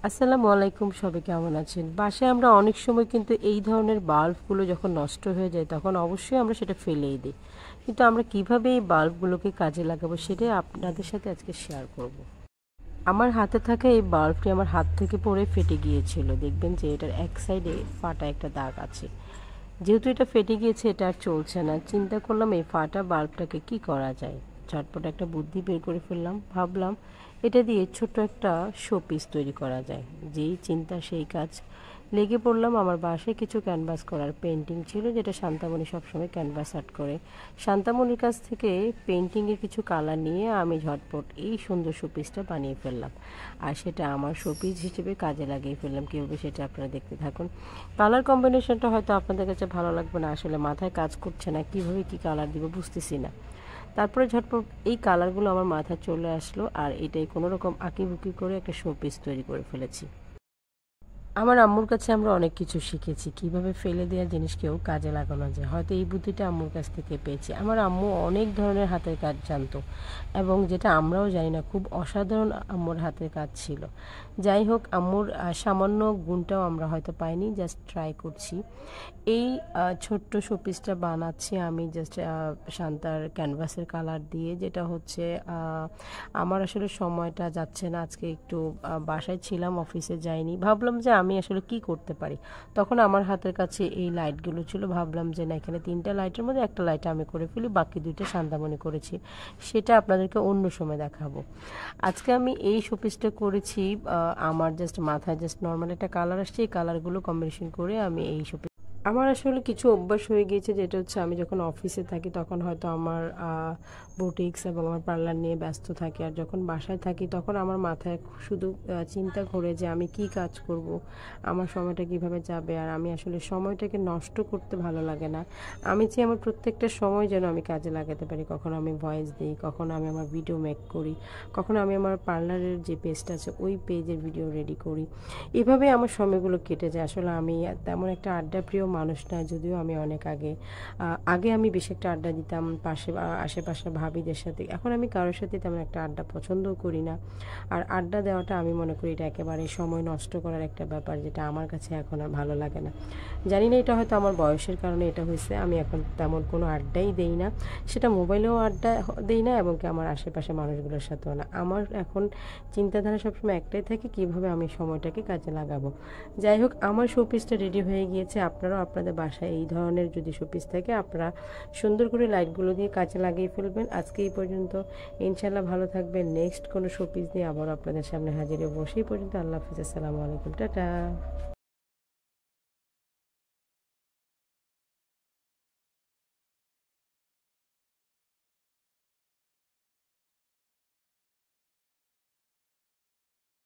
আসসালামু আলাইকুম, সবাই কেমন আছেন? বাসায় আমরা অনেক সময় কিন্তু এই ধরনের বাল্বগুলো যখন নষ্ট হয়ে যায় তখন অবশ্যই আমরা সেটা ফেলেই দিই। কিন্তু আমরা কিভাবে এই বাল্বগুলোকে কাজে লাগাবো সেটাই আপনাদের সাথে আজকে শেয়ার করব। আমার হাতে থাকা এই বাল্বটি আমার হাত থেকে পড়ে ফেটে গিয়েছিল। দেখবেন যে এটার এক সাইডে ফাটা একটা দাগ আছে। যেহেতু এটা ফেটে গিয়েছে, এটা আর চলছে না। চিন্তা করলাম এই ফাটা বাল্বটাকে কি করা যায়। ঝটপট একটা বুদ্ধি বের করে ফেললাম। ভাবলাম এটা দিয়ে ছোট্ট একটা শোপিস তৈরি করা যায়। যেই চিন্তা সেই কাজ। লেগে পড়লাম। আমার বাসায় কিছু ক্যানভাস করার পেন্টিং ছিল, যেটা শান্তামণি সবসময় ক্যানভাস আর্ট করে। শান্তামণির কাছ থেকে পেন্টিংয়ের কিছু কালার নিয়ে আমি ঝটপট এই সুন্দর শোপিসটা বানিয়ে ফেললাম। আর সেটা আমার শোপিস হিসেবে কাজে লাগিয়ে ফেললাম। কীভাবে সেটা আপনারা দেখতে থাকুন। কালার কম্বিনেশনটা হয়তো আপনাদের কাছে ভালো লাগবে না, আসলে মাথায় কাজ করছে না, কীভাবে কী কালার দিব বুঝতেছি না। তারপরে ঝটপট এই কালারগুলো আমার মাথায় চলে আসলো, আর এটাই কোনো রকম আঁকিবুকি করে একটা শোপিস তৈরি করে ফেলেছি। আমার আম্মুর কাছে আমরা অনেক কিছু শিখেছি, কিভাবে ফেলে দেওয়া জিনিসকেও কাজে লাগানো যায়। হয়তো এই বুদ্ধিটা আম্মুর কাছ থেকে পেয়েছি। আমার আম্মু অনেক ধরনের হাতের কাজ জানতো, এবং যেটা আমরাও জানি না, খুব অসাধারণ আম্মুর হাতের কাজ ছিল। যাই হোক, আম্মুর সামান্য গুণটাও আমরা হয়তো পাইনি, জাস্ট ট্রাই করছি। এই ছোট্ট শোপিসটা বানাচ্ছি আমি জাস্ট শান্তার ক্যানভাসের কালার দিয়ে, যেটা হচ্ছে আমার আসলে সময়টা যাচ্ছে না। আজকে একটু বাসায় ছিলাম, অফিসে যাইনি। ভাবলাম যে আমি আসলে কি করতে পারি। তখন আমার হাতের কাছে এই লাইটগুলো ছিল। ভাবলাম যে না, এখানে 3টা লাইটের মধ্যে একটা লাইট আমি করে ফেলি, বাকি 2টা শান্তামণি করেছি। সেটা আপনাদেরকে অন্য সময় দেখাবো। আজকে আমি এই শোপিসটা করেছি। আমার জাস্ট মাথায় জাস্ট নর্মাল একটা কালার আসছে, এই কালারগুলো কম্বিনেশন করে আমি এই শোপিস। আমার আসলে কিছু অভ্যাস হয়ে গিয়েছে, যেটা হচ্ছে আমি যখন অফিসে থাকি তখন হয়তো আমার বুটিক্স এবং আমার পার্লার নিয়ে ব্যস্ত থাকি, আর যখন বাসায় থাকি তখন আমার মাথায় শুধু চিন্তা ঘোরে যে আমি কি কাজ করব, আমার সময়টা কিভাবে যাবে। আর আমি আসলে সময়টাকে নষ্ট করতে ভালো লাগে না। আমি চাই আমার প্রত্যেকটা সময় যেন আমি কাজে লাগাতে পারি। কখনো আমি ভয়েস দিই, কখনো আমি আমার ভিডিও মেক করি, কখনো আমি আমার পার্লারের যে পেজটা আছে ওই পেজের ভিডিও রেডি করি। এভাবে আমার সময়গুলো কেটে যায়। আসলে আমি তেমন একটা আড্ডাপ্রিয় মানুষ না, যদিও আমি অনেক আগে আমি বেশি একটা আড্ডা দিতাম আশেপাশে ভাবিদের সাথে। এখন আমি কারোর সাথে তেমন একটা আড্ডা পছন্দও করি না। আর আড্ডা দেওয়াটা আমি মনে করি এটা একেবারে সময় নষ্ট করার একটা ব্যাপার, যেটা আমার কাছে এখন আর ভালো লাগে না। জানি না, এটা হয়তো আমার বয়সের কারণে এটা হয়েছে। আমি এখন তেমন কোনো আড্ডাই দেই না, সেটা মোবাইলেও আড্ডা দেই না, এবং কি আমার আশেপাশে মানুষগুলোর সাথেও না। আমার এখন চিন্তাধারা সবসময় একটাই থাকে, কিভাবে আমি সময়টাকে কাজে লাগাবো। যাই হোক, আমার শোপিসটা রেডি হয়ে গিয়েছে। আপনারাও আপনাদের বাসায় এই ধরনের যদি শোপিস থাকে, আপনারা সুন্দর করে লাইটগুলো দিয়ে কাজে লাগিয়ে ফেলবেন। আজকে এই পর্যন্ত। ইনশাল্লাহ ভালো থাকবেন। নেক্সট কোনো শোপিস নিয়ে আবারও আপনাদের সামনে হাজির হবো। সেই পর্যন্ত আল্লাহ হাফিজ, আসসালামু আলাইকুম, টাটা।